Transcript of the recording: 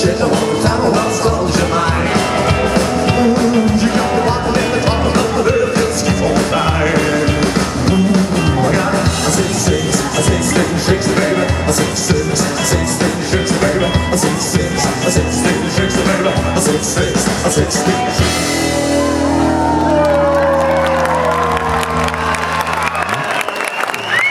shit, I want to tell me what's called your mind. You got the bottle in the top of the earth, just keep on flying. I got a 6 shakes, baby. A 6 shakes, baby. A 6 shakes, baby. A 6 shakes, baby. A 6